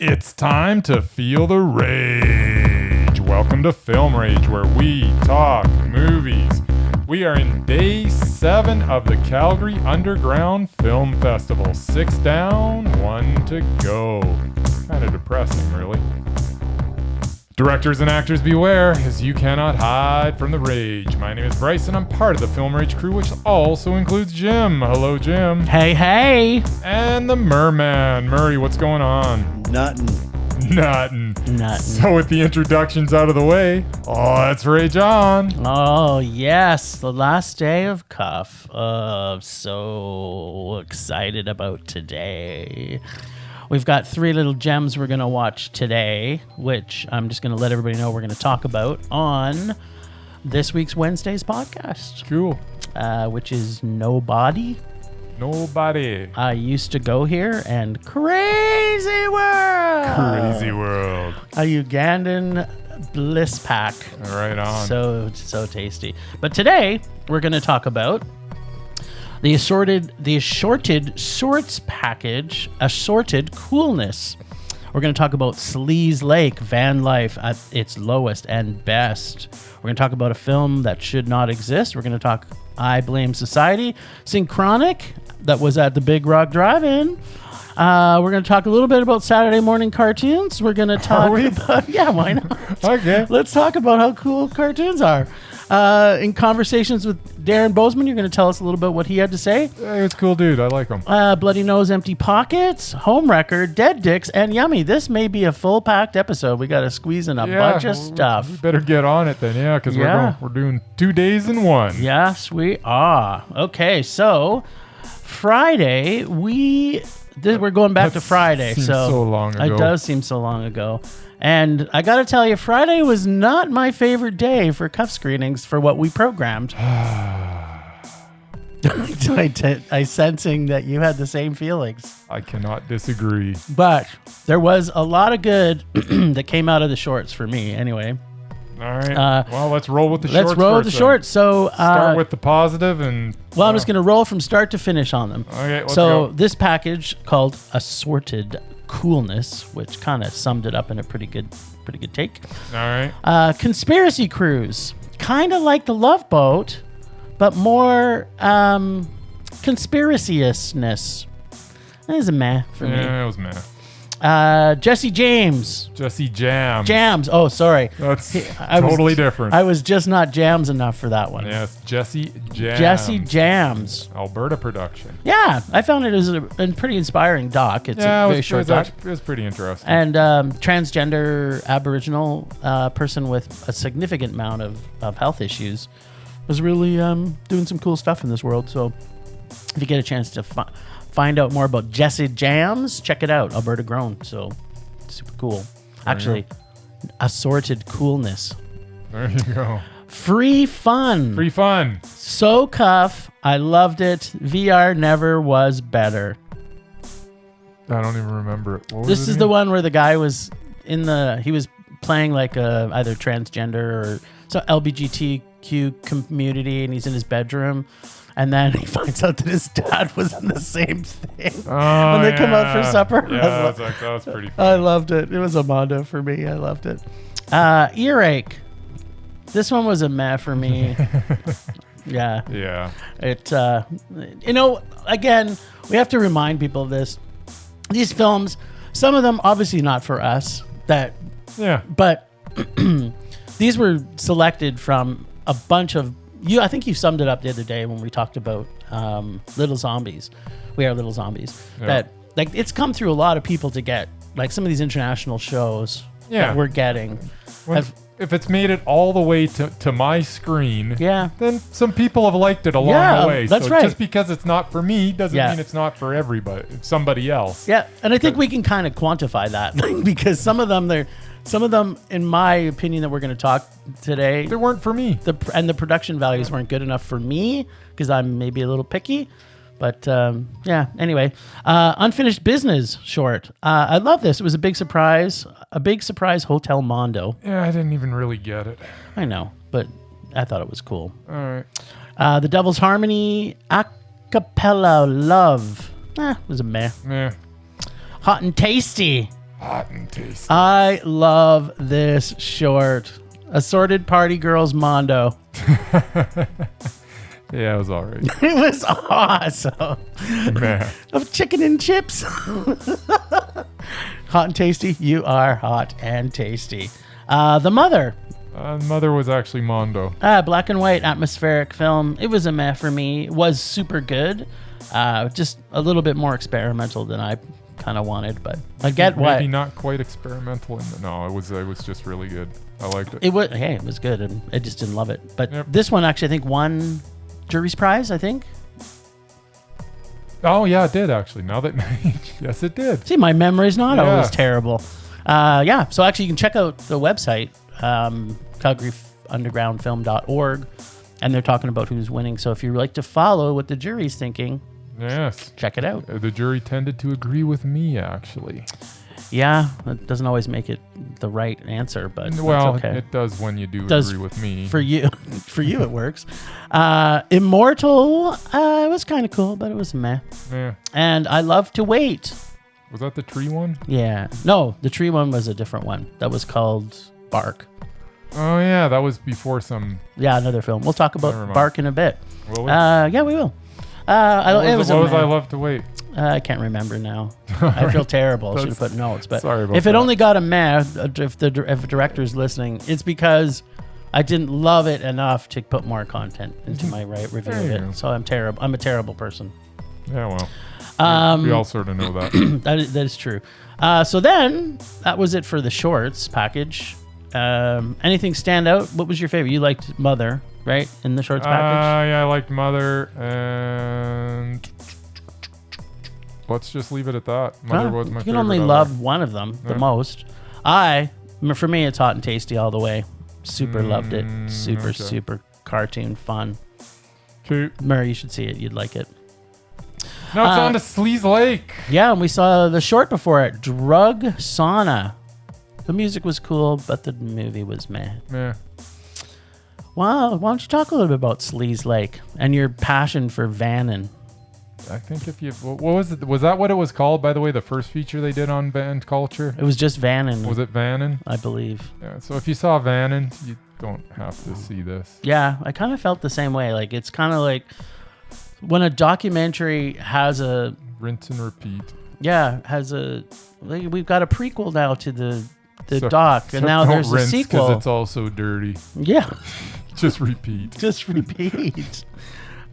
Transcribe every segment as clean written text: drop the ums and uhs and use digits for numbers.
It's time to feel the rage. Welcome to Film Rage, where we talk movies. We are in day 7 of the Calgary Underground Film Festival. 6 down, 1 to go. Kind of depressing, really. Directors and actors beware, as you cannot hide from the rage. My name is Bryce, and I'm part of the Film Rage crew, which also includes Jim. Hello, Jim. Hey, hey. And the Merman. Murray, what's going on? Nothing. So with the introductions out of the way, let's rage on. Oh, yes. The last day of Cuff. So excited about today. We've got 3 little gems we're going to watch today, which I'm just going to let everybody know we're going to talk about on this week's Wednesday's podcast. Cool. Which is Nobody. I used to go here and Crazy World. A Ugandan bliss pack. Right on. So tasty. But today we're going to talk about the assorted sorts package, Assorted Coolness. We're going to talk about Sleeze Lake, van life at its lowest and best. We're going to talk about a film that should not exist. We're going to talk I Blame Society, Synchronic, that was at the Big Rock Drive-In. We're going to talk a little bit about Saturday morning cartoons. We're going to talk about... Yeah, why not? Okay. Let's talk about how cool cartoons are. In conversations with Darren Bousman, you're going to tell us a little bit what he had to say. Hey, it's a cool dude. I like him. Bloody Nose, Empty Pockets, Homewrecker, Dead Dicks, and Yummy. This may be a full-packed episode. We got to squeeze in a bunch of stuff. We better get on it then, because we're doing 2 days in one. Yes, we are. Okay, so Friday, we're going back to Friday. So long ago. It does seem so long ago. And I got to tell you, Friday was not my favorite day for Cuff screenings for what we programmed. I sensing that you had the same feelings. I cannot disagree. But there was a lot of good that came out of the shorts for me anyway. All right. Well, let's roll with the shorts. Let's roll with the shorts. So start with the positive and... Well, I'm just going to roll from start to finish on them. Okay, let's go. This package called Assorted Coolness, which kind of summed it up in a pretty good take. All right. Conspiracy Cruise, kind of like The Love Boat, but more conspiracy-ness. That is a meh for me. Yeah, it was meh. Jesse Jams. Oh, sorry. That's totally different. I was just not Jams enough for that one. Yes, Jesse Jams. Alberta production. Yeah, I found it as a pretty inspiring doc. It's a very short doc. It was pretty interesting. And transgender Aboriginal person with a significant amount of health issues was really doing some cool stuff in this world. So if you get a chance to find out more about Jesse Jams, check it out. Alberta grown, so super cool. Actually, Assorted Coolness. There you go. Free fun. So Cuff. I loved it. VR never was better. I don't even remember it. This is the one where the guy was he was playing like either transgender or LGBTQ community, and he's in his bedroom. And then he finds out that his dad was in the same thing when they come out for supper. Yeah, that was pretty funny. I loved it. It was a mondo for me. I loved it. Earache. This one was a meh for me. Yeah. Yeah. It, again, we have to remind people of this. These films, some of them obviously not for us. But these were selected from a bunch of... I think you summed it up the other day when we talked about Little Zombies. We Are Little Zombies. Yeah. That it's come through a lot of people to get some of these international shows that we're getting. If it's made it all the way to my screen, then some people have liked it along the way. That's right. Just because it's not for me doesn't mean it's not for everybody. It's somebody else. Yeah, and I think we can kind of quantify that because some of them, in my opinion, that we're going to talk today, they weren't for me. The production values weren't good enough for me because I'm maybe a little picky. But anyway, Unfinished Business short. I love this. It was a big surprise Hotel Mondo. Yeah, I didn't even really get it. I know, but I thought it was cool. All right. The Devil's Harmony Acapella Love. Was a meh. Yeah. Hot and Tasty. Hot and tasty. I love this short. Assorted Party Girls Mondo. Yeah, it was all right. It was awesome. Man. Of chicken and chips. Hot and tasty. You are hot and tasty. The Mother. Mother was actually Mondo. Black and white atmospheric film. It was a meh for me. It was super good. Just a little bit more experimental than I kind of wanted, but I get why. Maybe not quite experimental. No, it was just really good. I liked it. It was good, and I just didn't love it. But Yep. this one actually, I think, won jury's prize. I think. Oh yeah, it did actually. Now that yes, it did. See, my memory's not Yeah. always terrible. Yeah. So actually, you can check out the website, CalgaryUndergroundFilm.org, and they're talking about who's winning. So if you like to follow what the jury's thinking, Yes. check it out. The jury tended to agree with me actually. Yeah, that doesn't always make it the right answer, but Well, that's okay. it does when you do Does agree with me. For you, it works. Immortal, it was kind of cool, but it was meh. Yeah. And I Love to Wait. Was that the tree one? Yeah. No, the tree one was a different one. That was called Bark. Oh yeah, that was before some. Yeah, another film. We'll talk Never about mind. Bark in a bit. Will we? Yeah, we will. what was was I Love to Wait? I can't remember now. I feel terrible. I should have That's- put notes. But sorry about if it that. only got a meh, if the director's listening, it's because I didn't love it enough to put more content into my review There of you it. go. So I'm terrible. I'm a terrible person. Yeah, well. Um, we all sort of know that. that is true. So then that was it for the shorts package. Anything stand out? What was your favorite? You liked Mother, right? In the shorts package. Yeah, I liked Mother, and let's just leave it at that. Mother was my you favorite. can only of love one of them the Yeah. most. For me, it's Hot and Tasty all the way. Super loved it. Super, okay. super cartoon fun. Cute. Murray, you should see it. You'd like it. Now it's on to Sleeze Lake. Yeah, and we saw the short before it, Drug Sauna. The music was cool, but the movie was meh. Yeah. Wow, why don't you talk a little bit about Sleeze Lake and your passion for vanning? I think if you what was it? Was that what it was called? By the way, the first feature they did on van culture, It was just vanning, was it Vannin? I believe. Yeah. So if you saw Vannin, you don't have to see this. Yeah, I kind of felt the same way. Like, it's kind of like when a documentary has a Rinse and repeat. we've got a prequel now to the So- doc, so and now don't there's a rinse 'cause sequel. it's all so dirty. Yeah, Just repeat. just repeat.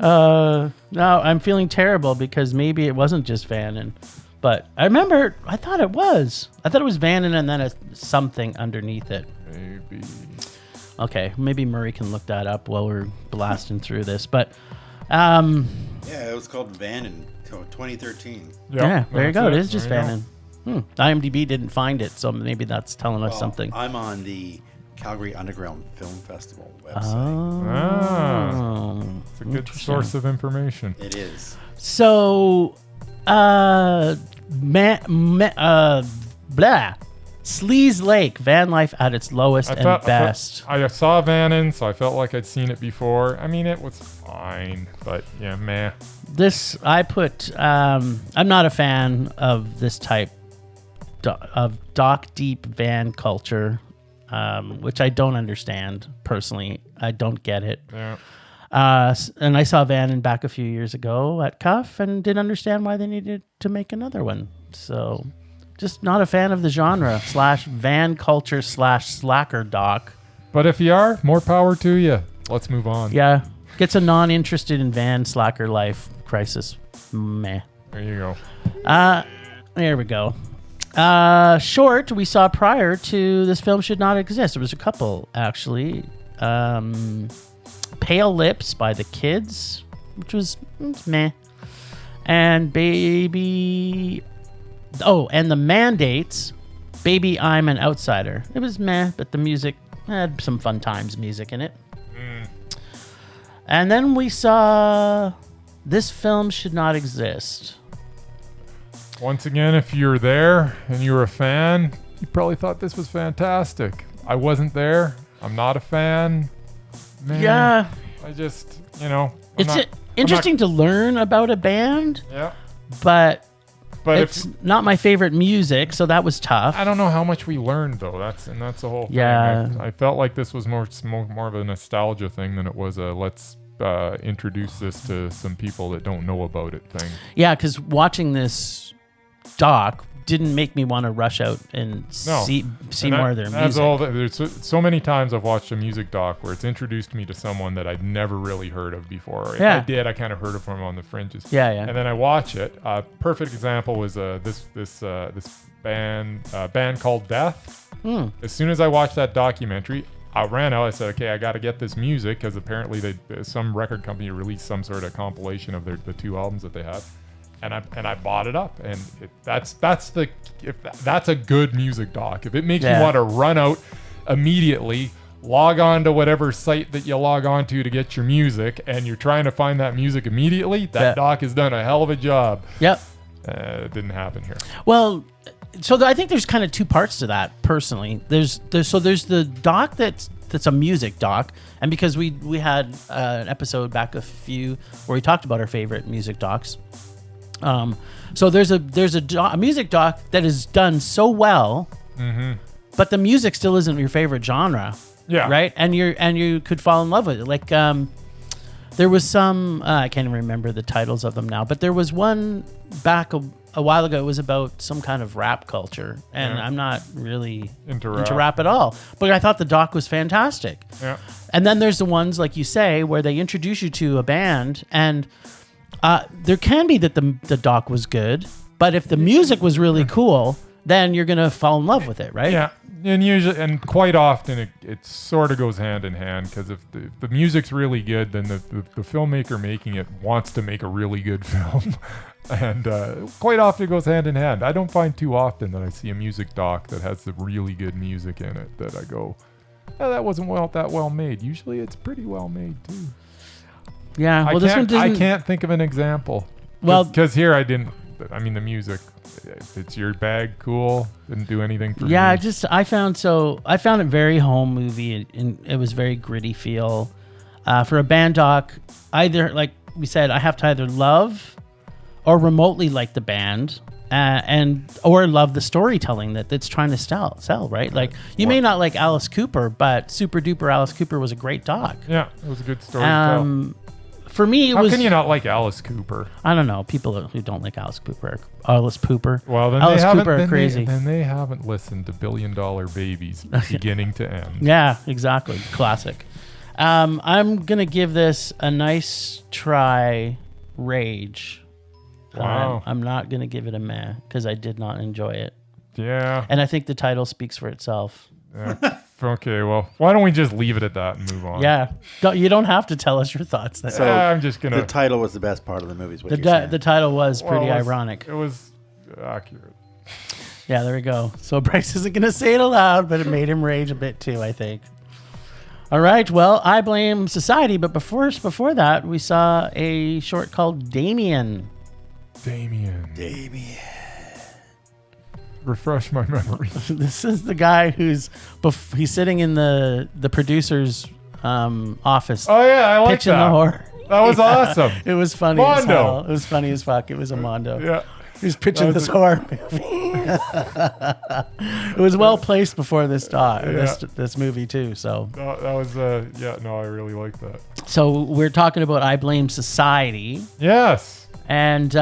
No, I'm feeling terrible because maybe it wasn't just vanning, but I thought it was. I thought it was vanning and then something underneath it. Maybe. Okay, maybe Murray can look that up while we're blasting through this, but Yeah, it was called Van in 2013. yeah, there you that's go. It is just There you go. vanning. IMDb didn't find it, so maybe that's telling us Well, something. I'm on the Calgary Underground Film Festival website. Oh, It's a good Interesting. source of information. It is. So, blah. Sleeze Lake, van life at its lowest and best. I saw Vannin, so I felt like I'd seen it before. I mean, it was fine, but yeah, meh. This I put. I'm not a fan of this type of dock deep van culture, which I don't understand personally. I don't get it. Yeah. And I saw Vannin back a few years ago at Cuff and didn't understand why they needed to make another one. So, just not a fan of the genre / van culture / slacker doc. But if you are, more power to you. Let's move on. Yeah, gets a non-interested in van slacker life crisis. Meh. There you go. There we go. Short we saw prior to this film should not exist. There was a couple actually. Pale Lips by the Kids, which was meh. And Baby... Oh, and The Mandates, Baby I'm an Outsider. It was meh, but the music had some fun times music in it. And then we saw This Film Should Not Exist. Once again, if you're there and you're a fan, you probably thought this was fantastic. I wasn't there. I'm not a fan. Man, Yeah. I just, I'm It's not- interesting to learn about a band, Yeah. but But it's not my favorite music, so that was tough. I don't know how much we learned though. That's the whole thing. Yeah. I felt like this was more of a nostalgia thing than it was a let's introduce this to some people that don't know about it thing. Yeah, because watching this doc didn't make me want to rush out and see more of their music. There's so many times I've watched a music doc where it's introduced me to someone that I'd never really heard of before. If I did, I kind of heard of them on the fringes. Yeah. And then I watch it. A perfect example was this band called Death. As soon as I watched that documentary, I ran out. I said, okay, I got to get this music because apparently some record company released some sort of compilation of the 2 albums that they had. And I bought it up, and that's a good music doc. If it makes you want to run out immediately, log on to whatever site that you log on to get your music, and you're trying to find that music immediately, that doc has done a hell of a job. Yep. It didn't happen here. Well, so I think there's kind of 2 parts to that. Personally, there's the doc that's a music doc, and because we had an episode back a few where we talked about our favorite music docs. So there's a music doc that is done so well, but the music still isn't your favorite genre. Yeah. Right. And you could fall in love with it. Like, there was some, I can't even remember the titles of them now, but there was one back a while ago. It was about some kind of rap culture, and I'm not really into rap at all, but I thought the doc was fantastic. Yeah. And then there's the ones, like you say, where they introduce you to a band, and there can be that the doc was good, but if the music was really cool, then you're gonna fall in love with it, right? Yeah, and quite often it sort of goes hand in hand, because if the music's really good, then the filmmaker making it wants to make a really good film, and quite often it goes hand in hand. I don't find too often that I see a music doc that has the really good music in it that I go, oh, that wasn't that well made. Usually it's pretty well made too. Yeah, well, this one doesn't. I can't think of an example. Well, because here I didn't. I mean, the music. If it's your bag, cool. Didn't do anything for me. Yeah, I found it very home movie, and it was very gritty feel. For a band doc, either, like we said, I have to either love or remotely like the band, or love the storytelling that's trying to sell, right? Like, you may not like Alice Cooper, but Super Duper Alice Cooper was a great doc. Yeah, it was a good story to tell. For me, How can you not like Alice Cooper? I don't know. People who don't like Alice Cooper are Well, then Alice they haven't, Cooper then are crazy. Then they haven't listened to $1 Billion Babies beginning to end. Yeah, exactly. Classic. I'm gonna give this a nice try. Rage. Wow. I'm not gonna give it a meh because I did not enjoy it. Yeah. And I think the title speaks for itself. Yeah. Okay, well, why don't we just leave it at that and move on? Yeah, you don't have to tell us your thoughts. So I'm just gonna. The title was the best part of the movie. Is what you're saying. The title was pretty ironic. It was accurate. Yeah, there we go. So Bryce isn't gonna say it aloud, but it made him rage a bit too, I think. All right. Well, I Blame Society, but before that, we saw a short called Damien. Refresh my memory. This is the guy he's sitting in the producer's office. Oh yeah, I like pitching that. The horror. That was awesome. It was funny Mondo. as hell. It was funny as fuck. It was a Mondo. Yeah. He was pitching this horror movie. It was well placed before this this movie too. So that was I really like that. So we're talking about I Blame Society. Yes. And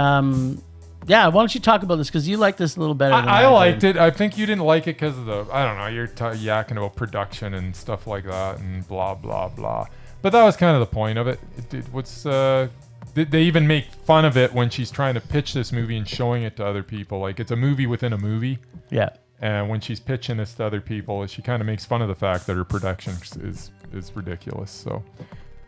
yeah, why don't you talk about this, because you like this a little better than I liked it. I think you didn't like it because of I don't know, you're yakking about production and stuff like that and blah, blah, blah. But that was kind of the point of it. They even make fun of it when she's trying to pitch this movie and showing it to other people. Like, it's a movie within a movie. Yeah. And when she's pitching this to other people, she kind of makes fun of the fact that her production is ridiculous. So,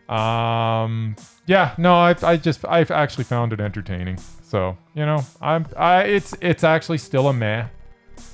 yeah, no, I've actually found it entertaining. So, you know, it's actually still a meh,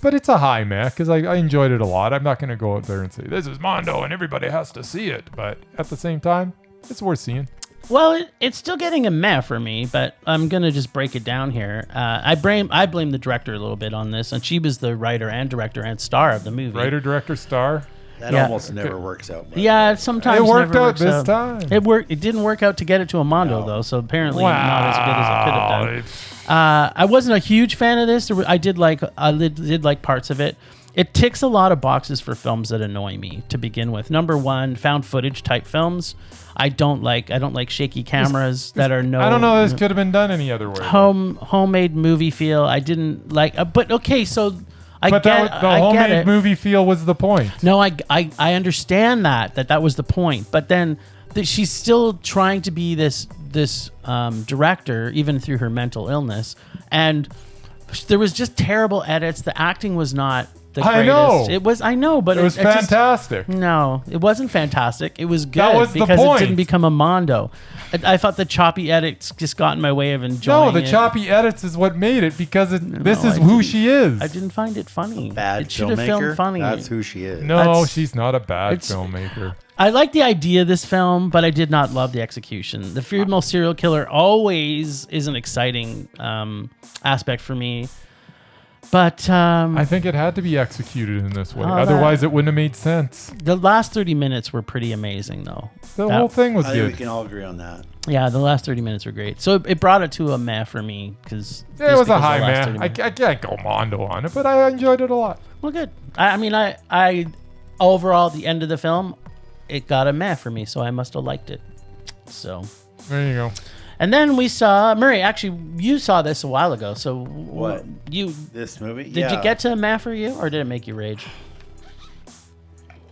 but it's a high meh because I enjoyed it a lot. I'm not going to go out there and say this is Mondo and everybody has to see it, but at the same time, it's worth seeing. Well, it's still getting a meh for me, but I'm gonna just break it down here. I blame the director a little bit on this, and she was the writer and director and star of the movie. Writer, director, star. That almost never works out. Yeah, sometimes it worked never out works this time. It worked. It didn't work out to get it to a Mondo though, so apparently not as good as it could have done. I wasn't a huge fan of this. I did like parts of it. It ticks a lot of boxes for films that annoy me to begin with. Number one, found footage type films. I don't like shaky cameras that are no. I don't know. This could have been done any other way. Homemade movie feel. I didn't like. But okay, so I but get the homemade movie feel was the point. No, I understand that was the point. But then she's still trying to be this director, even through her mental illness, and there was just terrible edits. The acting was not the greatest. I know, but it was fantastic. No, it wasn't fantastic. It was good that was the because point. It didn't become a mondo. I thought the choppy edits just got in my way of enjoying it. No, the choppy edits is what made it because this is who she is. I didn't find it funny. Bad it should have filmed funny. That's who she is. No, she's not a bad filmmaker. I like the idea of this film, but I did not love the execution. The female serial killer always is an exciting aspect for me. But I think it had to be executed in this way. Otherwise, it wouldn't have made sense. The last 30 minutes were pretty amazing, though. The whole thing was I good. think we can all agree on that. Yeah, the last 30 minutes were great. So it brought it to a meh for me because it was a high meh. I can't go mondo on it, but I enjoyed it a lot. Well, good. I overall, the end of the film, it got a meh for me, so I must have liked it. So there you go. And then we saw Murray. Actually, you saw this a while ago. So what? This movie? Did you get to a meh for you, or did it make you rage?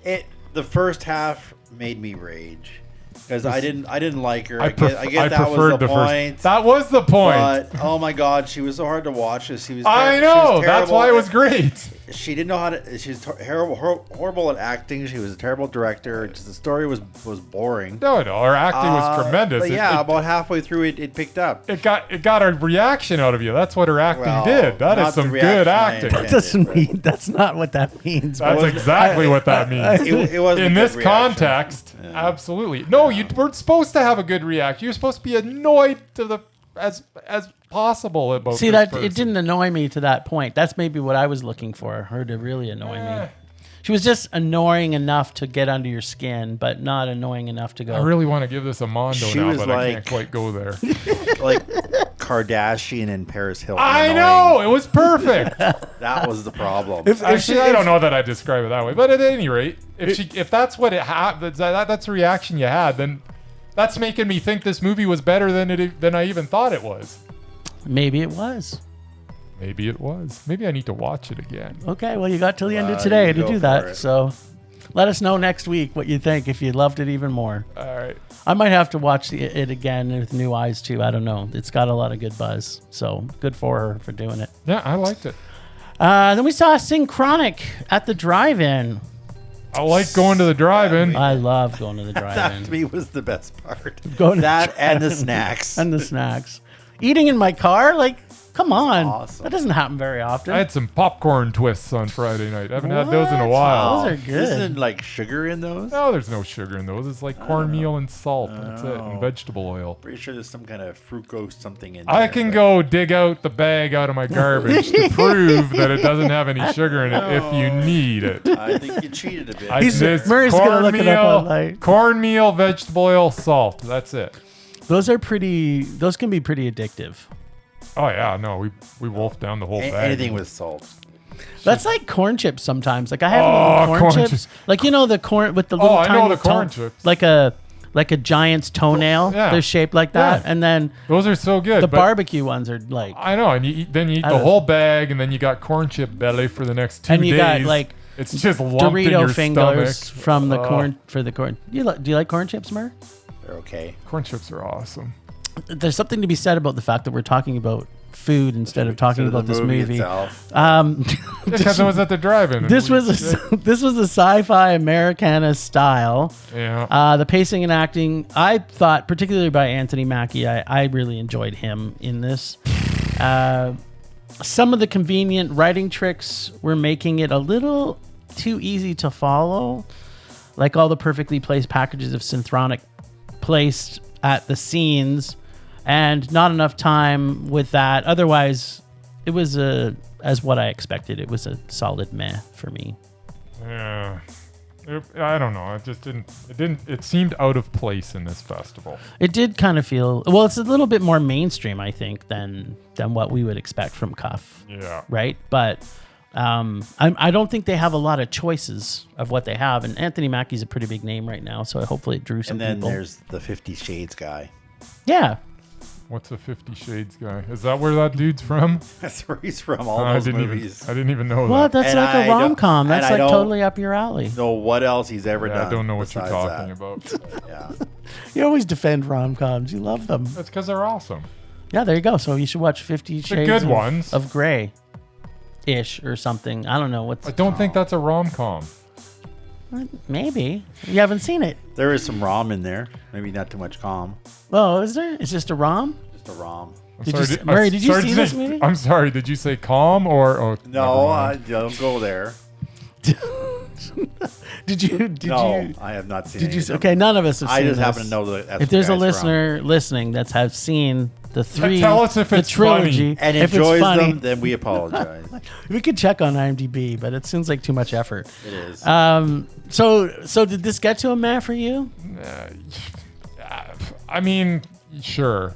The first half made me rage because I didn't like her. I preferred that was the point. That was the point. But oh my God, she was so hard to watch. She was. I know. That's why it was great. She didn't know how to. She's horrible at acting. She was a terrible director. Just the story was boring. No, her acting was tremendous. But about halfway through it picked up. It got a reaction out of you. That's what her acting did. That is some good acting. That doesn't mean. That's not what that means. That's exactly what that means. It was in this context. Yeah. Absolutely. No, you weren't supposed to have a good reaction. You're supposed to be annoyed to as possible about. See that person. It didn't annoy me to that point. That's maybe what I was looking for. Her to really annoy me. She was just annoying enough to get under your skin, but not annoying enough to go. I really want to give this a mondo now, but I can't quite go there. Like Kardashian and Paris Hilton. I know it was perfect. That was the problem. I don't know that I describe it that way, but at any rate, if that's what that's the reaction you had, then that's making me think this movie was better than I even thought it was. Maybe it was. Maybe it was. Maybe I need to watch it again. Okay, well, you got till the end of today to do that. So let us know next week what you think, if you loved it even more. All right. I might have to watch it again with new eyes, too. I don't know. It's got a lot of good buzz. So good for her for doing it. Yeah, I liked it. Then we saw Synchronic at the drive-in. I like going to the drive-in. I love going to the drive-in. That to me was the best part. That and the snacks. And the snacks. Eating in my car? Like, come on. Awesome. That doesn't happen very often. I had some popcorn twists on Friday night. I haven't had those in a while. Those are good. Isn't like sugar in those? No, there's no sugar in those. It's like cornmeal and salt. That's it. And vegetable oil. Pretty sure there's some kind of fructose something in there. I can go dig out the bag out of my garbage to prove that it doesn't have any sugar in it if you need it. I think you cheated a bit. Murray's going to look it up online. Cornmeal, vegetable oil, salt. That's it. Those can be pretty addictive. Oh yeah, no, we wolfed down the whole bag. Anything with salt. That's like corn chips sometimes. Like I have corn chips. Like the corn with the little tiny I know the corn chips. Like a giant's toenail. Yeah. They're shaped like that. Yeah. And then those are so good. The barbecue ones are like I know, and then you eat the whole bag, and then you got corn chip belly for the next 2 days. And you got like it's just lumped in your fingers stomach. from the corn for the corn. Do you like corn chips, Mer? They're okay. Corn chips are awesome. There's something to be said about the fact that we're talking about food instead of talking about this movie. Because it was at the drive-in. This was a sci-fi Americana style. Yeah. The pacing and acting, I thought, particularly by Anthony Mackie, I really enjoyed him in this. Some of the convenient writing tricks were making it a little too easy to follow, like all the perfectly placed packages of Synchronic placed at the scenes. And not enough time with that. Otherwise, it was as what I expected. It was a solid meh for me. Yeah. I don't know. It just didn't. It didn't. It seemed out of place in this festival. It did kind of feel. Well, it's a little bit more mainstream, I think, than what we would expect from Cuff. Yeah. Right, but I don't think they have a lot of choices of what they have. And Anthony Mackie's a pretty big name right now, so hopefully it drew some And then people. there's the 50 Shades guy. Yeah. What's a 50 Shades guy? Is that where that dude's from? That's where he's from. All those movies. I didn't even know Well, that. that's And like I a don't- rom-com. That's and I like don't totally up your alley. Know what else he's ever done. I don't know what you're besides talking that. about. Yeah. You always defend rom-coms. You love them. That's because they're awesome. Yeah, there you go. So you should watch 50 Shades good ones. of Grey-ish or something. I don't know what's. I don't think that's a rom-com. Maybe you haven't seen it. There is some rom in there. Maybe not too much calm. Oh, is there? It's just a rom. Just a rom. Murray, did you see this movie? I'm sorry. Did you say calm or? Oh, No, I don't go there. Did you? I have not seen Did any you? of them. Okay, none of us have I seen just this. happen to know that. That's If there's a the guy's listener listening that has seen the three, tell us if the it's trilogy, funny. and if enjoys it's funny, them, then we apologize. we could check on IMDb, but it seems like too much effort. It is. So did this get to a meh for you? I mean, sure.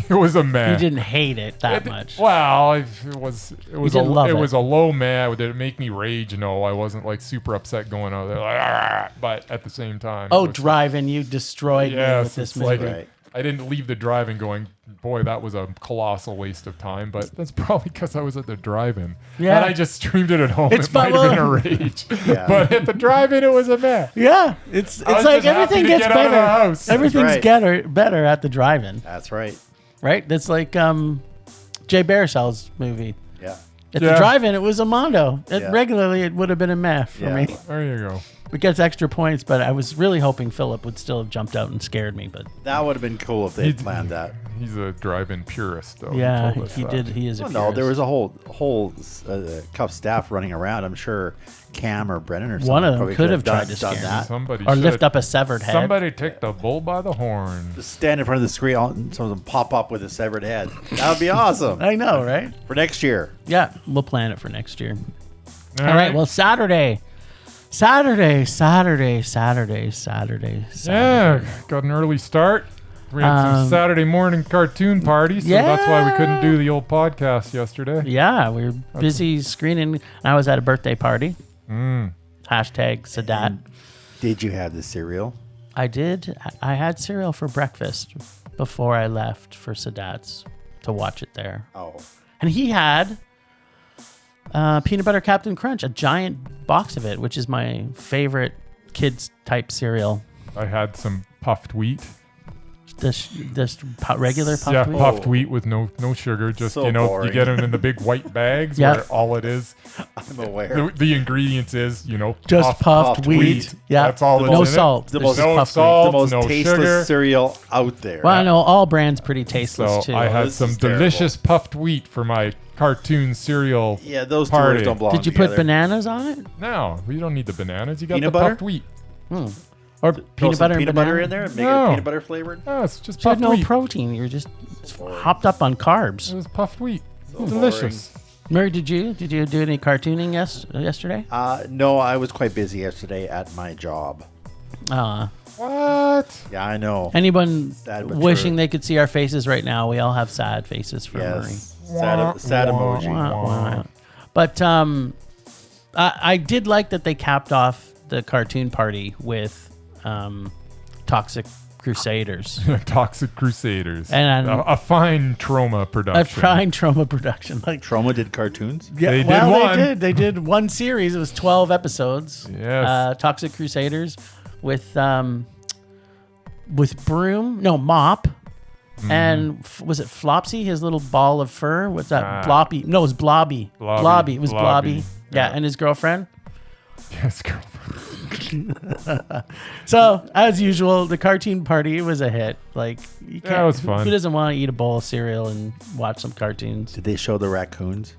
It was a meh. You didn't hate it that much. Well, it was didn't love it. was a low meh. Did it make me rage? No, I wasn't like super upset going out there like, "Argh," but at the same time. Oh, it was- Drive-In, you destroyed me Yes, with this it's movie. like Right. I didn't leave the drive-in going, boy, that was a colossal waste of time. But that's probably because I was at the drive-in. Yeah. And I just streamed it at home. It's It might have been a fun. rage. Yeah. But at the drive-in, it was a meh. Yeah, it's I was like just happy everything to gets get out of better. the house. Everything's That's right. better at the drive-in, That's right. right? That's like Jay Baruchel's movie. Yeah. At Yeah. the drive-in, it was a Mondo. Yeah. Regularly, it would have been a meh for Yeah. me. There you go. It gets extra points, but I was really hoping Philip would still have jumped out and scared me. But That would have been cool if they had planned that. He's a drive-in purist, though. yeah, told us he that. did. He is a Well, no, purist. there was a whole Cup staff running around. I'm sure Cam or Brennan or something. One of them probably could have done tried to scare that. Somebody or should. lift up a severed head. Somebody take the bull by the horn. Just stand in front of the screen, some of them pop up with a severed head. That would be awesome I know, right? for next year. Yeah, we'll plan it for next year. All right. Well, Saturday. Yeah, got an early start. We had some Saturday morning cartoon parties, so that's why we couldn't do the old podcast yesterday. Yeah, we were busy screening. I was at a birthday party. Hashtag Sadat. Did you have the cereal? I did. I had cereal for breakfast before I left for Sadat's to watch it there. Oh, And he had peanut butter Captain Crunch, a giant box of it, which is my favorite kids type cereal. I had some puffed wheat. This regular puffed Yeah, wheat. puffed wheat with no sugar. Just, So you boring. get them in the big white bags Yeah. where all it is. I'm aware. The ingredients is, Just puffed puffed wheat. wheat. Yeah, That's all that's no in it. salt. The It's most- just No puffed salt. The most no tasteless sugar. cereal out there. Well, I know all brands pretty tasteless So too. I had This some is terrible. delicious puffed wheat for my cartoon cereal. Yeah, those two Party. words don't belong Did you together. put bananas on it? No, we don't need the bananas. You got Peanut the butter? puffed wheat. Or Throw peanut some butter and peanut banana? butter in there and make No. it peanut butter flavored? No, it's just You had puffed no wheat. protein. You're just hopped up on carbs. It was puffed wheat. So Delicious. Murray, did you do any cartooning yesterday? No, I was quite busy yesterday at my job. What? Yeah, I know. Anyone Sad but wishing true. they could see our faces right now? We all have sad faces for Murray. Yes. Sad emoji. Wah, wah. But I did like that they capped off the cartoon party with Toxic Crusaders. Toxic Crusaders. And a fine trauma A production. prime trauma production. Like Trauma did cartoons? yeah, They did well, one. They did one series. It was 12 episodes. Yes. Toxic Crusaders with Mop. Mm-hmm. And was it Flopsy, his little ball of fur? What's that? Ah. Bloppy. No, it was Blobby. Blobby. It was Blobby. Blobby. Yeah, Yeah. and his girlfriend. Yes, girlfriend. So, as usual, the cartoon party was a hit. Like, you can't, it was fun. Who doesn't want to eat a bowl of cereal and watch some cartoons? Did they show the raccoons?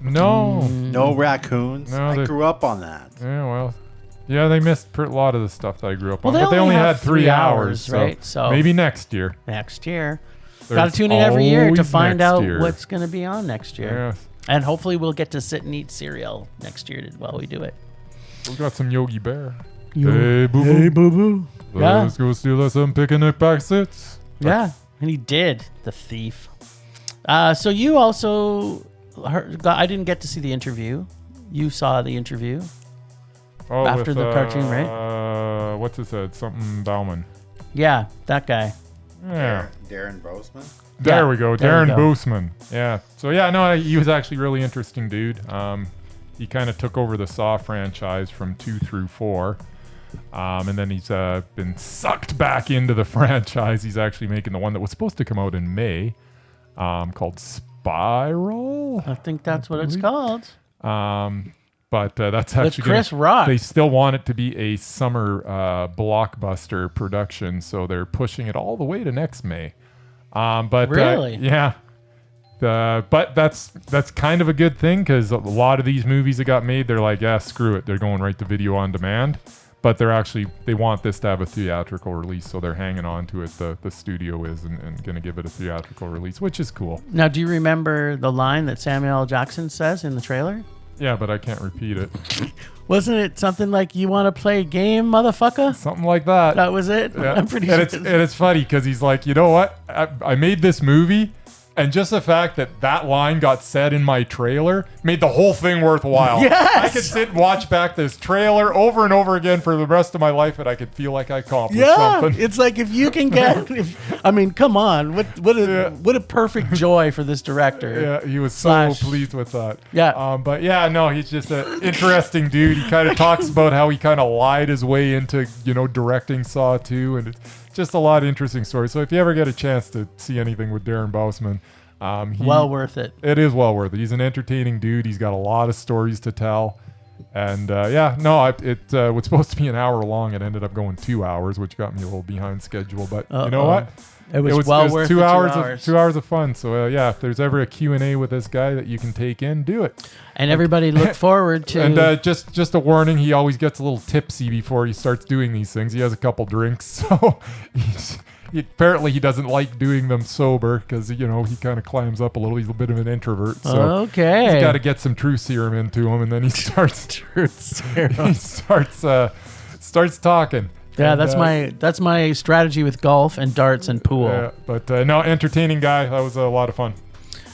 No. No raccoons? No, I they- grew up on that. Yeah, well. Yeah, they missed a lot of the stuff that I grew up Well, on. they But they only only have had 3 hours, right? So- maybe next year. Next year. There's Got to tune in every year to always find next out year. what's going to be on next year. Yes. And hopefully we'll get to sit and eat cereal next year while we do it. We got some Yogi Bear. Hey, boo Hey, boo. boo-boo. Yeah. Let's go steal us some picnic baskets. Yeah, and he did, the thief. So you also I didn't get to see the interview. You saw the interview after the cartoon, right? What's it said? Something Bousman. Yeah, that guy. Yeah. Darren Bousman. There Yeah, we go. there we Darren go. Bousman. Yeah. So yeah, no, he was actually a really interesting dude. He kind of took over the Saw franchise from 2 through 4. And then he's been sucked back into the franchise. He's actually making the one that was supposed to come out in May, called Spiral. I think that's what it's called. But that's With actually Chris Rock. They still want it to be a summer blockbuster production, so they're pushing it all the way to next May. But Really? yeah. But that's kind of a good thing, because a lot of these movies that got made, they're like, yeah, screw it, they're going right to video on demand. But they want this to have a theatrical release, so they're hanging on to it. The studio is and going to give it a theatrical release, which is cool. Now, do you remember the line that Samuel L. Jackson says in the trailer? Yeah, but I can't repeat it. Wasn't it something like, "You want to play a game, motherfucker"? Something like that. That was it. Yeah. I'm pretty and sure. it's funny because he's like, you know what? I made this movie, and just the fact that line got said in my trailer made the whole thing worthwhile. Yes! I could sit and watch back this trailer over and over again for the rest of my life, and I could feel like I accomplished Yeah, something. it's like if you can get. I mean, come on, what a perfect joy for this director. Yeah, he was so Slash- pleased with that. Yeah. But yeah, no, he's just an interesting dude. He kind of talks about how he kind of lied his way into, directing Saw 2, and it's just a lot of interesting stories. So if you ever get a chance to see anything with Darren Bousman, Well worth it. it is well worth it. He's an entertaining dude. He's got a lot of stories to tell. And it was supposed to be an hour long. It ended up going 2 hours, which got me a little behind schedule. But you know what? It was well worth 2 the 2 hours. hours. 2 hours of fun. So if there's ever a Q&A with this guy that you can take in, do it. And everybody look forward to. And just a warning, he always gets a little tipsy before he starts doing these things. He has a couple drinks, so apparently he doesn't like doing them sober because he kind of climbs up a little. He's a bit of an introvert, so Okay. he's got to get some truth serum into him, and then he starts he starts talking. Yeah, And, that's my strategy with golf and darts and pool. Yeah, but no, entertaining guy. That was a lot of fun.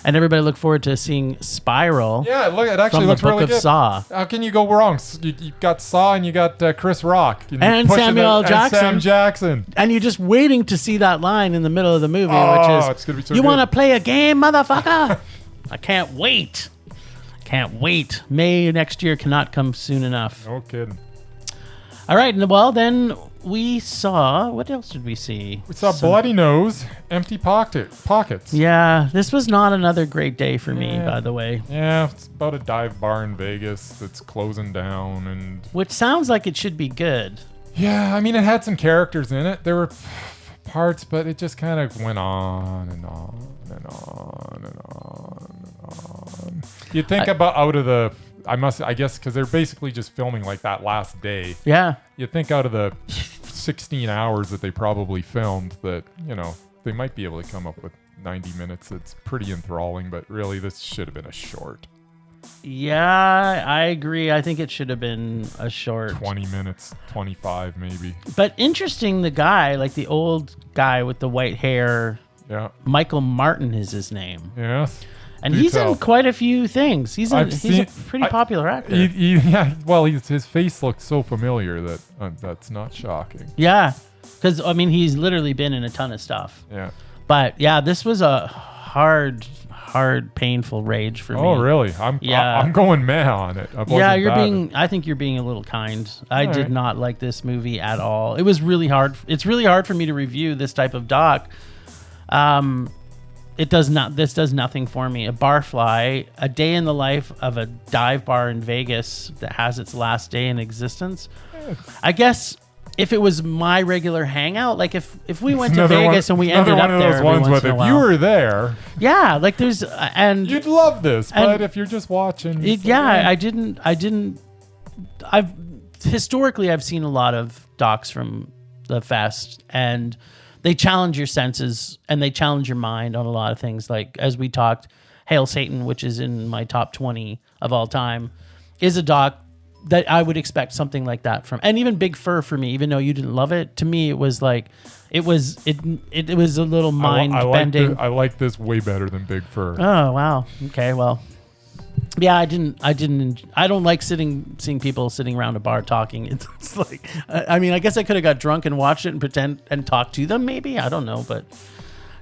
And everybody look forward to seeing Spiral Yeah, look, it actually from the looks Book really of good. Saw. How can you go wrong? You got Saw and you got Chris Rock. And pushing Samuel L. Jackson. And Sam Jackson. And you're just waiting to see that line in the middle of the movie, Oh, which is, it's gonna be so "You good." want to play a game, motherfucker?" I can't wait. Can't wait. May next year cannot come soon enough. No kidding. All right, well, then we saw... What else did we see? We saw Bloody Nose, Empty Pockets. Yeah, this was not another great day for me, Yeah. by the way. Yeah, it's about a dive bar in Vegas that's closing down, and Which sounds like it should be good. yeah, I mean it had some characters in it. There were parts, but it just kind of went on and on and on and on and on. You'd think about out of the, I guess, because they're basically just filming like that last day. Yeah. You'd think out of the 16 hours that they probably filmed that, they might be able to come up with 90 minutes. It's pretty enthralling, but really this should have been a short. Yeah, I agree. I think it should have been a short. 20 minutes, 25 maybe. But interesting, the guy, like the old guy with the white hair, Yeah. Michael Martin is his name. Yes. And Do he's tell. in quite a few things. He's a I've pretty popular actor. His face looked so familiar that that's not shocking. Yeah, because, I mean, he's literally been in a ton of stuff. Yeah. But, yeah, this was a hard, painful rage for me. Oh, really? Yeah. I'm going meh on it. I think you're being a little kind. I All did right. not like this movie at all. It was really hard. It's really hard for me to review this type of doc. This does nothing for me. A barfly, a day in the life of a dive bar in Vegas that has its last day in existence. I guess if it was my regular hangout, like if we went to Vegas and we ended up there every once in a if you while. were there, Yeah, like there's and you'd love this. and- But if you're just watching, it's I've historically I've seen a lot of docs from the fest, and they challenge your senses and they challenge your mind on a lot of things. Like, as we talked, Hail Satan, which is in my top 20 of all time, is a doc that I would expect something like that from. And even Big Fur for me, even though you didn't love it, to me it was like it was a little mind bending. I like this way better than Big Fur. Oh wow. Okay, well. Yeah, I don't like seeing people sitting around a bar talking. It's like, I mean, I guess I could have got drunk and watched it and pretend and talk to them maybe. I don't know, but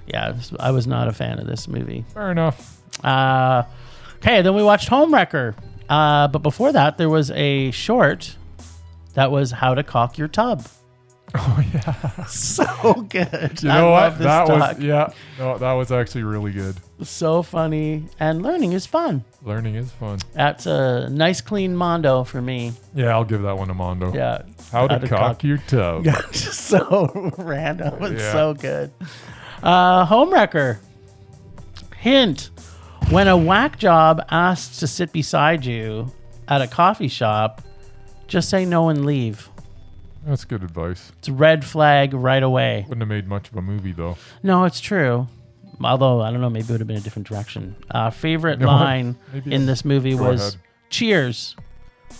yeah, I was not a fan of this movie. Fair enough. Okay, then we watched Homewrecker. But before that, there was a short that was How to Caulk Your Tub. Oh yeah, so good. You know what? That was actually really good. So funny, and learning is fun. Learning is fun. That's a nice clean Mondo for me. Yeah, I'll give that one to Mondo. Yeah. How to caulk your tub. Yeah, just so random. It's so good. Homewrecker. Hint. When a whack job asks to sit beside you at a coffee shop, just say no and leave. That's good advice. It's a red flag right away. Wouldn't have made much of a movie, though. No, it's true. Although, I don't know, maybe it would have been a different direction. Favorite line in this movie was, ahead. Cheers.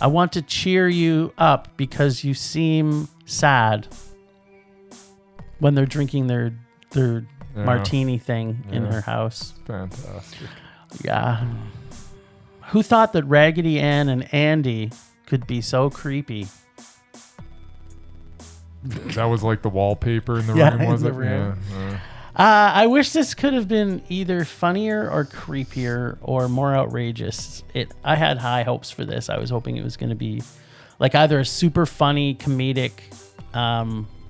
I want to cheer you up because you seem sad when they're drinking their martini thing in her house. Fantastic. Yeah. Who thought that Raggedy Ann and Andy could be so creepy? That was like the wallpaper in the Yeah, room, was in it? the room. Yeah. I wish this could have been either funnier or creepier or more outrageous. I had high hopes for this. I was hoping it was going to be like either a super funny comedic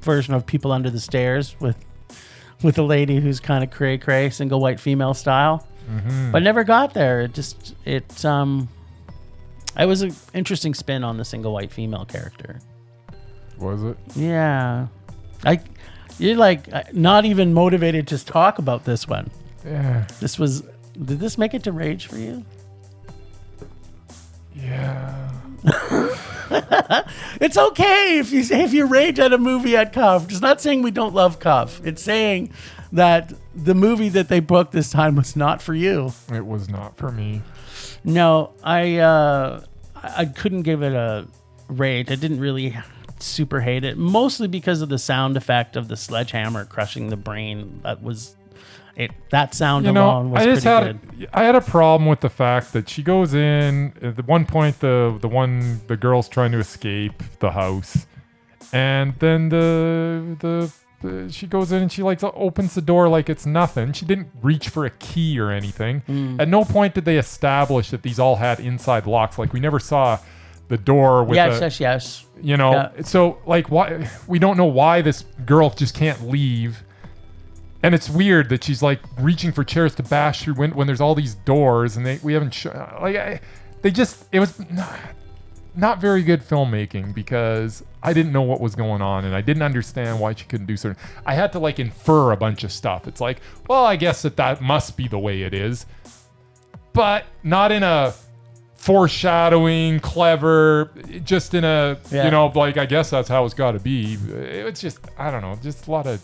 version of People Under the Stairs with a lady who's kind of cray-cray, single white female style. Mm-hmm. But never got there. It was an interesting spin on the single white female character. Was it? Yeah. You're like not even motivated to talk about this one. Yeah. Did this make it to rage for you? Yeah. It's okay if you rage at a movie at Cuff. It's not saying we don't love Cuff. It's saying that the movie that they booked this time was not for you. It was not for me. No, I couldn't give it a rate. I didn't really super hate it, mostly because of the sound effect of the sledgehammer crushing the brain. That sound alone was pretty good. I had a problem with the fact that she goes in at one point, the girl's trying to escape the house, and then she goes in and she like opens the door like it's nothing. She didn't reach for a key or anything. At no point did they establish that these all had inside locks. Like we never saw the door with yes. You know, yeah. So like why we don't know why this girl just can't leave. And it's weird that she's like reaching for chairs to bash through when there's all these doors and we haven't it was not very good filmmaking because I didn't know what was going on and I didn't understand why she couldn't do certain. I had to like infer a bunch of stuff. It's like, well, I guess that must be the way it is, but not in a foreshadowing, clever, just in a, like, I guess that's how it's got to be. It's just, I don't know, just a lot of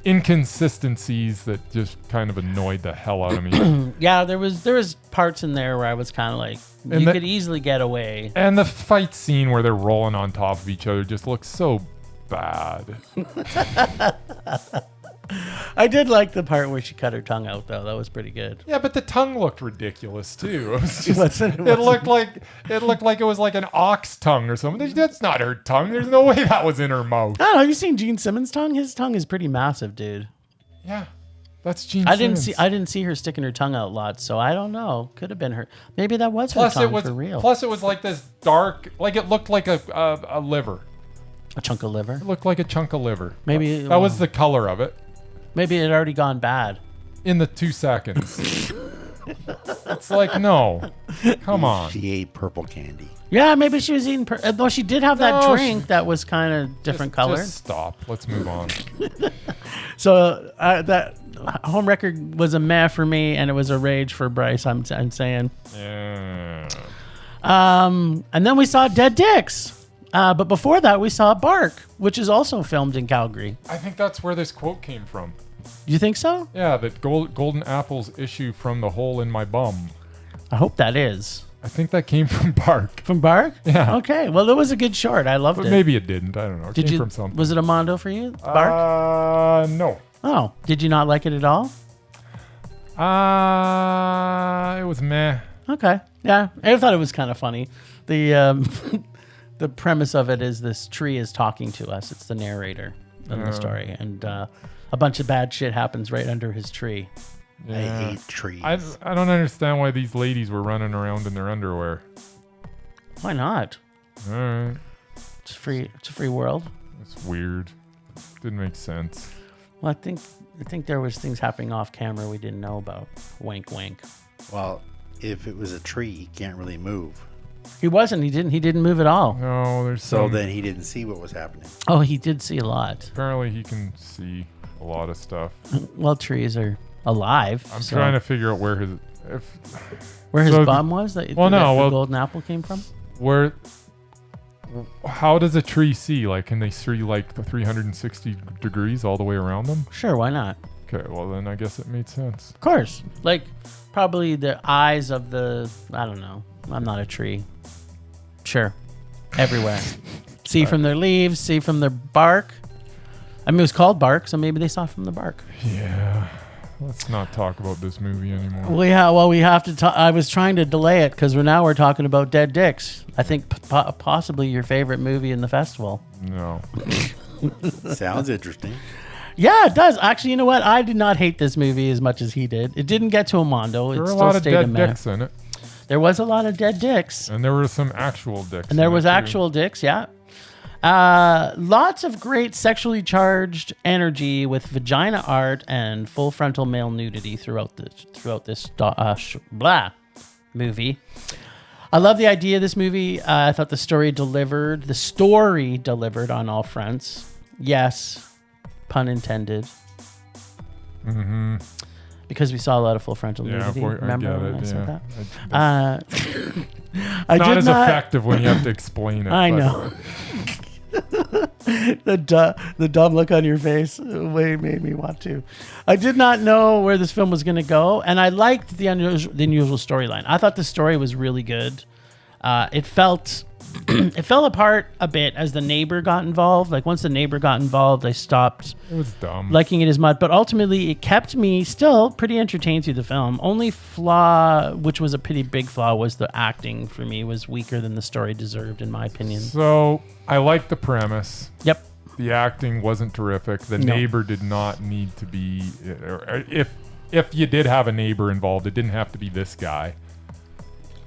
inconsistencies that just kind of annoyed the hell out of me. Yeah, there was parts in there where I was kind of like, could easily get away. And the fight scene where they're rolling on top of each other just looks so bad. I did like the part where she cut her tongue out, though. That was pretty good. Yeah, but the tongue looked ridiculous too. It was just, it looked like it was like an ox tongue or something. That's not her tongue. There's no way that was in her mouth. I don't know. Have you seen Gene Simmons' tongue? His tongue is pretty massive, dude. Yeah, that's Gene Simmons. I didn't see her sticking her tongue out lots, so I don't know. Could have been her. Maybe that was her tongue for real. Plus, it was like this dark, like it looked like a liver. A chunk of liver. It looked like a chunk of liver. Maybe that was the color of it. Maybe it had already gone bad. In the 2 seconds. It's like, no. Come on. She ate purple candy. Yeah, maybe she was eating... Though she did have that drink that was kind of different color. Just stop. Let's move on. So that Homewrecker was a meh for me, and it was a rage for Bryce, I'm saying. Yeah. And then we saw Dead Dicks. But before that, we saw Bark, which is also filmed in Calgary. I think that's where this quote came from. You think so? Yeah, that golden apples issue from the hole in my bum. I hope that is. I think that came from Bark. From Bark? Yeah. Okay. Well, it was a good short. I loved But it. maybe it didn't. I don't know. It Did came you? from something. Was it a Mondo for you? Bark? No. Oh, did you not like it at all? It was meh. Okay. Yeah, I thought it was kind of funny. The the premise of it is this tree is talking to us. It's the narrator in the story, and a bunch of bad shit happens right under his tree. I hate trees. I don't understand why these ladies were running around in their underwear. Why not? All right. It's free. It's a free world. It's weird. Didn't make sense. Well, I think there was things happening off camera we didn't know about. Wink, wink. Well, if it was a tree, he can't really move. He wasn't. He didn't move at all. No, there's So some... then he didn't see what was happening. Oh, he did see a lot. Apparently he can see a lot of stuff. Well, trees are alive. I'm so trying to figure out where his... where his so bum was. That, well, no, that the well- golden apple came from. Where... How does a tree see? Like, can they see like the 360 degrees all the way around them? Sure, why not? Okay, well then I guess it made sense. Of course. Like, probably the eyes of the... I don't know. I'm not a tree. Sure. Everywhere. See from their leaves, see from their bark. I mean, it was called Bark, so maybe they saw from the bark. Yeah. Let's not talk about this movie anymore. We have to talk. I was trying to delay it because we're talking about Dead Dicks. I think possibly your favorite movie in the festival. No. Sounds interesting. Yeah, it does. Actually, you know what? I did not hate this movie as much as he did. It didn't get to a Mondo. There It were a still lot of stayed dead a meh. dicks in it. There was a lot of dead dicks. And there were some actual dicks. And there in was it, too. actual dicks, yeah. Lots of great sexually charged energy with vagina art and full frontal male nudity throughout this movie. I love the idea of this movie. I thought the story delivered. The story delivered on all fronts. Yes, pun intended. Mm-hmm. Because we saw a lot of full frontal nudity. I Remember get when it, I said that? It's I not did as not. effective when you have to explain it. I but- know. The dumb look on your face way made me want to. I did not know where this film was going to go, and I liked the unusual storyline. I thought the story was really good. It felt it fell apart a bit as the neighbor got involved. Like once the neighbor got involved, I stopped It was dumb. liking it as much. But ultimately, it kept me still pretty entertained through the film. Only flaw, which was a pretty big flaw, was the acting for me was weaker than the story deserved, in my opinion. So I like the premise. Yep. The acting wasn't terrific. The No. neighbor did not need to be. Or if you did have a neighbor involved, it didn't have to be this guy.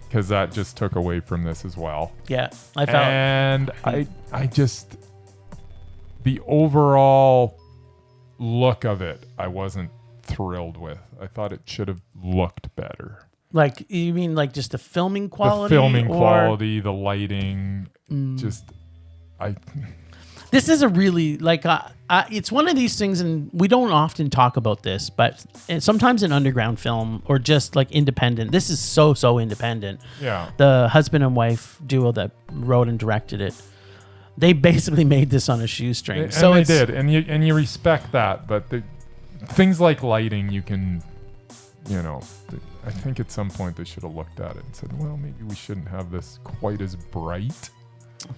Because that just took away from this as well. Yeah, I felt. And I just, the overall look of it, I wasn't thrilled with. I thought it should have looked better. Like, you mean like just the filming quality? The filming or- quality, the lighting, just, This is a really, like, it's one of these things, and we don't often talk about this, but sometimes in underground film or just like independent, this is so independent. yeah. The husband and wife duo that wrote and directed it, they basically made this on a shoestring. And so they it's, did, and you respect that, but things like lighting, you can, I think at some point they should have looked at it and said, well, maybe we shouldn't have this quite as bright.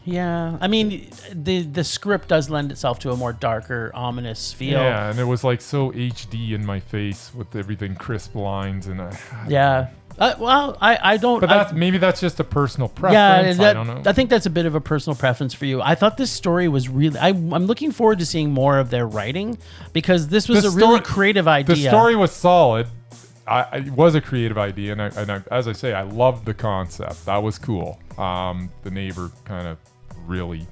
Yeah, I mean, the script does lend itself to a more darker, ominous feel. Yeah, and it was like so HD in my face with everything crisp lines and Yeah. Well, I don't. But maybe that's just a personal preference. I don't know. I think that's a bit of a personal preference for you. I thought this story was really. I'm looking forward to seeing more of their writing because this was really creative idea. The story was solid. It was a creative idea, and I, as I say, I loved the concept. That was cool. The neighbor kind of really.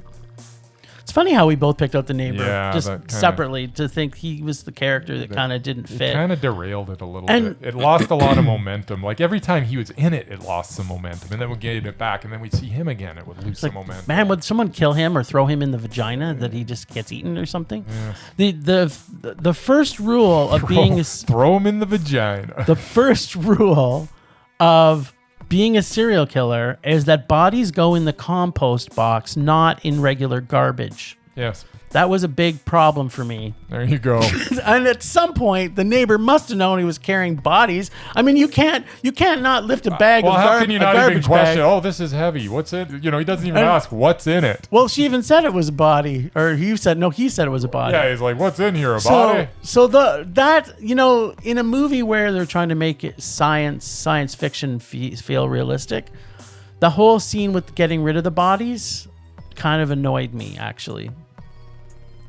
It's funny how we both picked out the neighbor just that kinda, separately to think he was the character that kind of didn't fit. It kind of derailed it a little bit. It lost a lot of momentum. Like every time he was in it, it lost some momentum, and then we'd get it back, and then we'd see him again. It would lose some momentum. Man, would someone kill him or throw him in the vagina that he just gets eaten or something? Yes. The first rule of throw him in the vagina. The first rule of being a serial killer is that bodies go in the compost box, not in regular garbage. Yes. That was a big problem for me. There you go. And at some point, the neighbor must have known he was carrying bodies. I mean, you can't not lift a bag Well, of how can you a not even garbage question? bag. Oh, this is heavy. What's it? He doesn't even ask what's in it. Well, she even said it was a body, or he said it was a body. Yeah, he's like, what's in here? A body? So in a movie where they're trying to make it science fiction feel realistic, the whole scene with getting rid of the bodies kind of annoyed me, actually.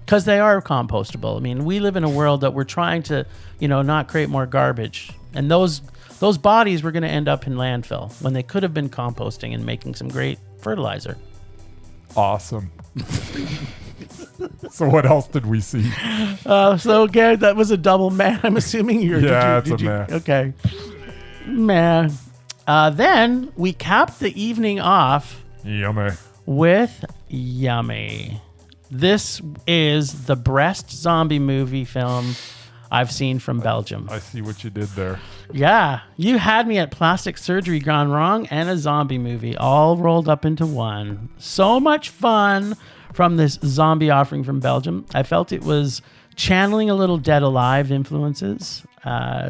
Because they are compostable. I mean, we live in a world that we're trying to, not create more garbage. And those bodies were going to end up in landfill when they could have been composting and making some great fertilizer. Awesome. So what else did we see? So, Garrett, that was a double man. I'm assuming you're... Yeah, it's a man. Okay. Man. Then we capped the evening off... Yummy. ...with Yummy. This is the breast zombie movie film I've seen from Belgium. I see what you did there. Yeah, you had me at plastic surgery gone wrong and a zombie movie all rolled up into one. So much fun from this zombie offering from Belgium. I felt it was channeling a little Dead Alive influences.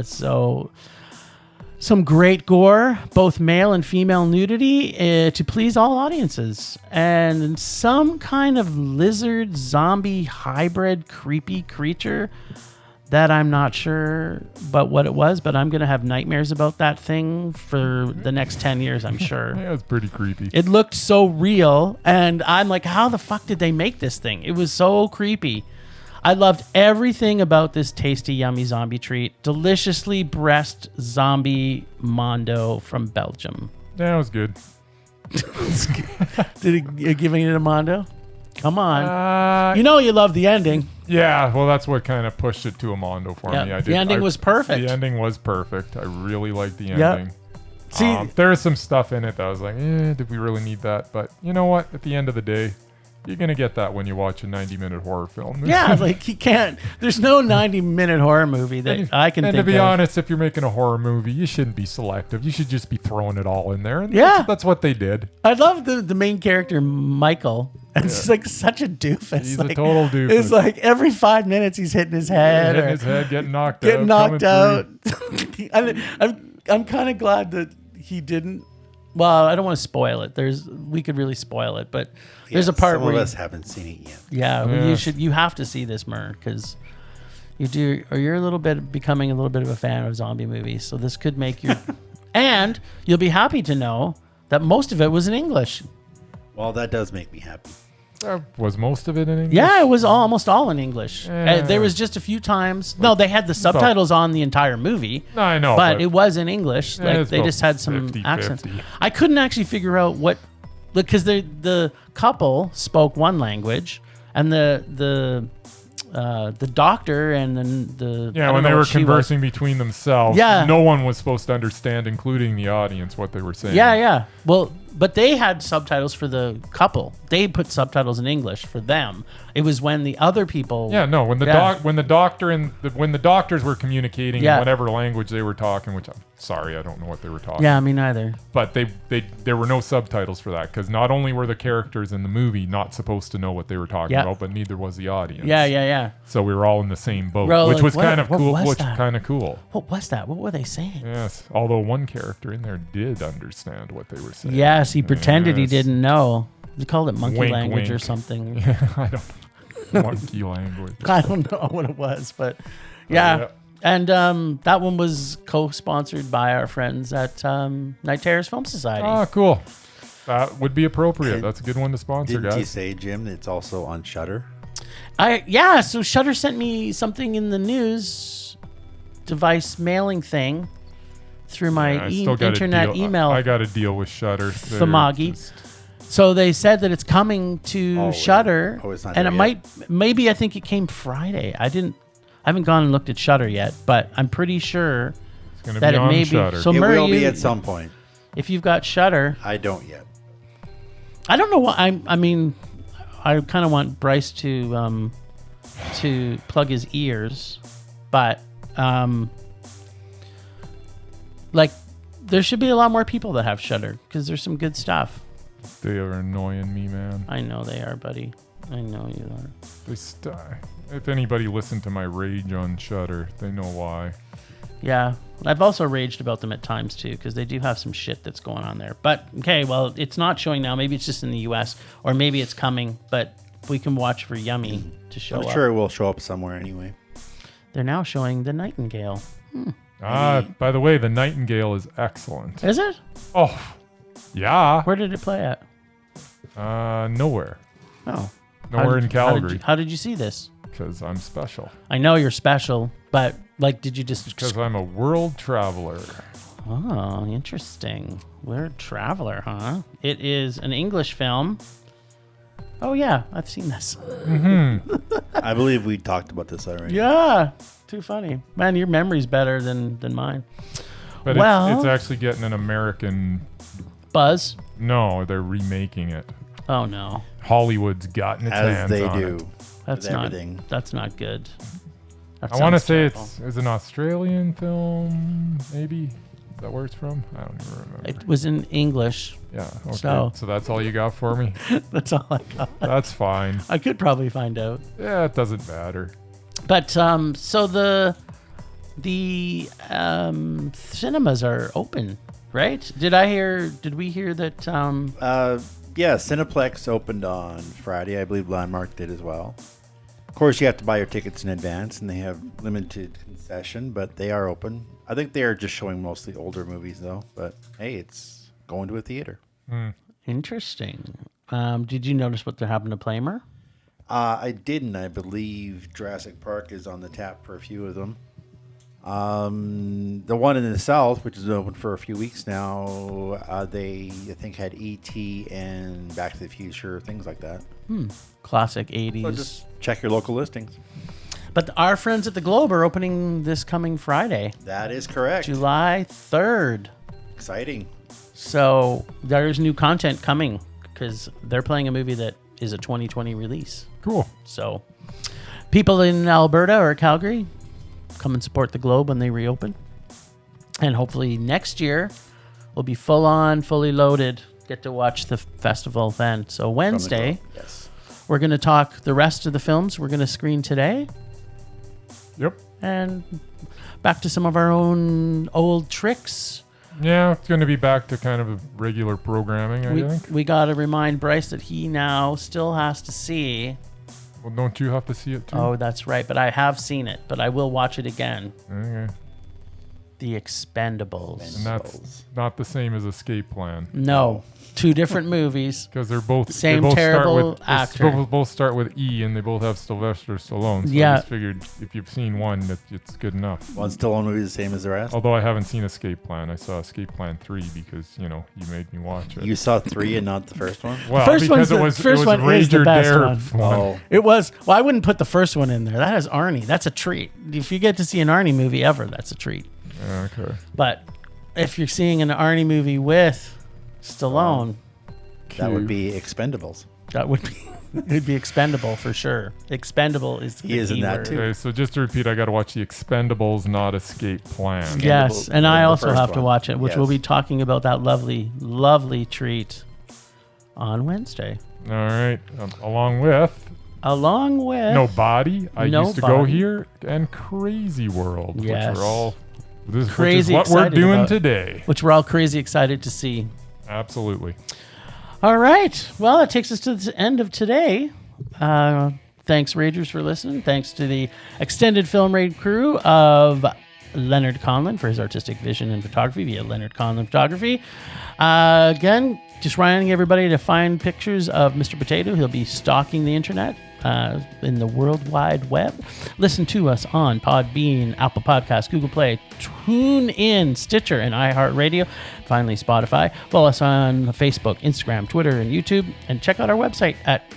So some great gore, both male and female nudity to please all audiences. And some kind of lizard zombie hybrid creepy creature that I'm not sure what it was, but I'm going to have nightmares about that thing for the next 10 years, I'm sure. Yeah, it's pretty creepy. It looked so real, and I'm like, how the fuck did they make this thing? It was so creepy. I loved everything about this tasty, yummy zombie treat. Deliciously breast zombie mondo from Belgium. Yeah, it was good. You're giving it a mondo? Come on. You love the ending. Yeah, well, that's what kind of pushed it to a mondo for me. The ending was perfect. The ending was perfect. I really liked the ending. See, there is some stuff in it that I was like, did we really need that? But you know what? At the end of the day, you're going to get that when you watch a 90-minute horror film. Yeah, like you can't. There's no 90-minute horror movie that I can think of. And to be honest, if you're making a horror movie, you shouldn't be selective. You should just be throwing it all in there. And that's what they did. I love the main character, Michael. And he's like such a doofus. He's like, a total doofus. It's like every 5 minutes he's hitting his head. Getting knocked out. Getting knocked out. I'm kind of glad that he didn't. Well, I don't want to spoil it. We could really spoil it, but there's a part where some of us haven't seen it yet. Yeah, you have to see this, Mur, because you're a little bit becoming a little bit of a fan of zombie movies. So this could make you, and you'll be happy to know that most of it was in English. Well, that does make me happy. Was most of it in English? Yeah, it was almost all in English. There was just a few times. No, they had the subtitles on the entire movie. No, I know. But it was in English. Like they just had some 50, accents. 50. I couldn't actually figure out because the couple spoke one language, and the doctor and then when they were conversing between themselves, no one was supposed to understand, including the audience, what they were saying. Yeah. Well, but they had subtitles for the couple. They put subtitles in English for them. It was when the other people. Yeah, no. When the doctors were communicating in whatever language they were talking, which I'm sorry, I don't know what they were talking. Yeah, me neither. But there were no subtitles for that because not only were the characters in the movie not supposed to know what they were talking about, but neither was the audience. Yeah. So we were all in the same boat, which was kind of cool. What was that? What were they saying? Yes, although one character in there did understand what they were saying. Yes, he pretended he didn't know. They called it monkey wink, language wink. or something. Yeah, I don't know. Monkey language. I don't know what it was, but yeah. And that one was co-sponsored by our friends at Night Terrors Film Society. Oh, cool. That would be appropriate. That's a good one to sponsor, guys. Didn't you say, Jim, it's also on Shudder? So Shudder sent me something in the news device mailing thing through my internet email. I got to deal with Shudder. Famagi. So they said that it's coming to Shudder, and maybe I think it came Friday. I haven't gone and looked at Shudder yet, but I'm pretty sure that it may be. So it Murray, will be at some point. If you've got Shudder, I don't yet. I don't know what I mean. I kind of want Bryce to plug his ears, but there should be a lot more people that have Shudder because there's some good stuff. They are annoying me, man. I know they are, buddy. I know you are. If anybody listened to my rage on Shudder, they know why. Yeah, I've also raged about them at times too, because they do have some shit that's going on there. But okay, well, it's not showing now. Maybe it's just in the U.S. or maybe it's coming. But we can watch for Yummy to show up. I'm sure it will show up somewhere anyway. They're now showing The Nightingale. By the way, The Nightingale is excellent. Is it? Oh, yeah. Where did it play at? Nowhere. Oh, Nowhere in Calgary. How did you see this? Because I'm special. I know you're special, but like, did you just? Because I'm a world traveler. Oh, interesting. World traveler, huh? It is an English film. Oh yeah, I've seen this. I believe we talked about this already. Yeah, too funny, man. Your memory's better than mine. But well, it's actually getting an American buzz. No, they're remaking it. Oh no, Hollywood's gotten its hands As they on do. it. That's with not. everything. That's not good. That I want to sounds say terrible. it's an Australian film, maybe. Is that where it's from? I don't even remember. It was in English. Yeah. Okay. So- So that's all you got for me? That's all I got. That's fine. I could probably find out. Yeah, it doesn't matter. But so the cinemas are open, right? Did we hear that? Yeah, Cineplex opened on Friday. I believe Landmark did as well. Of course, you have to buy your tickets in advance, and they have limited concession, but they are open. I think they are just showing mostly older movies, though. But hey, it's going to a theater. Interesting. Did you notice what happened to Plamer? I didn't. I believe Jurassic Park is on the tap for a few of them. The one in the south, which has been open for a few weeks now, they I think had E.T. and Back to the Future, things like that. Classic 80s. So just check your local listings. But our friends at the Globe are opening this coming Friday, That is correct. July 3rd. Exciting. So there's new content coming because they're playing a movie that is a 2020 release. Cool. So people in Alberta or Calgary, come and support the Globe when they reopen. And hopefully next year we'll be full on, fully loaded. Get to watch the festival then. So Wednesday, Yes. we're going to talk the rest of the films we're going to screen today. Yep. And back to some of our own old tricks. Yeah, it's going to be back to kind of regular programming, I think. We got to remind Bryce that he now still has to see. Well, don't you have to see it too? Oh, that's right. But I have seen it, but I will watch it again. Okay. The Expendables. And that's not the same as Escape Plan. No, two different movies. Because they're both Same they both terrible start with, actor. They both start with E, and they both have Sylvester Stallone. So Yeah. I just figured if you've seen one, that it's good enough. One Stallone movie the same as the rest. Although I haven't seen Escape Plan, I saw Escape Plan 3 because you made me watch it. You saw 3 and not the first one? Well, First because one's the- first it was one is Rage the or best Dare one. Oh. It was. Well, I wouldn't put the first one in there. That has Arnie. That's a treat. If you get to see an Arnie movie ever, that's a treat. Okay. But if you're seeing an Arnie movie with Stallone, That would be Expendables. that would be it'd be expendable for sure. Expendable is the He is in key that word. too. Okay, so just to repeat, I got to watch The Expendables, not Escape Plan. Yes, Expendables and I than the also first have to one. watch it, which Yes. we'll be talking about that lovely, lovely treat on Wednesday. All right. Along with Along with No Body, I No used to go Body. here, and Crazy World, Yes. which are all which Crazy is what we're excited doing about. today. which we're all crazy excited to see. Absolutely. All right. Well, that takes us to the end of today. Thanks, Ragers, for listening. Thanks to the extended Film Raid crew of Leonard Conlon for his artistic vision and photography via Leonard Conlon Photography. Again, just reminding everybody to find pictures of Mr. Potato. He'll be stalking the internet in the World Wide Web. Listen to us on Podbean, Apple Podcasts, Google Play, TuneIn, Stitcher, and iHeartRadio. Finally, Spotify. Follow us on Facebook, Instagram, Twitter, and YouTube. And check out our website at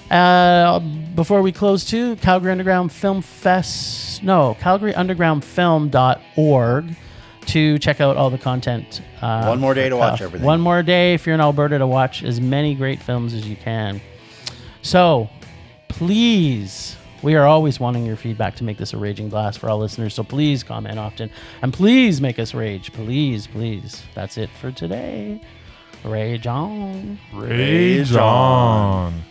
filmrageyyc.com. Before we close too, Calgary Underground Film CalgaryUndergroundFilm.org to check out all the content. One more day to watch everything. One more day if you're in Alberta to watch as many great films as you can. So please, we are always wanting your feedback to make this a raging blast for all listeners. So please comment often and please make us rage. Please, please. That's it for today. Rage on. Rage on.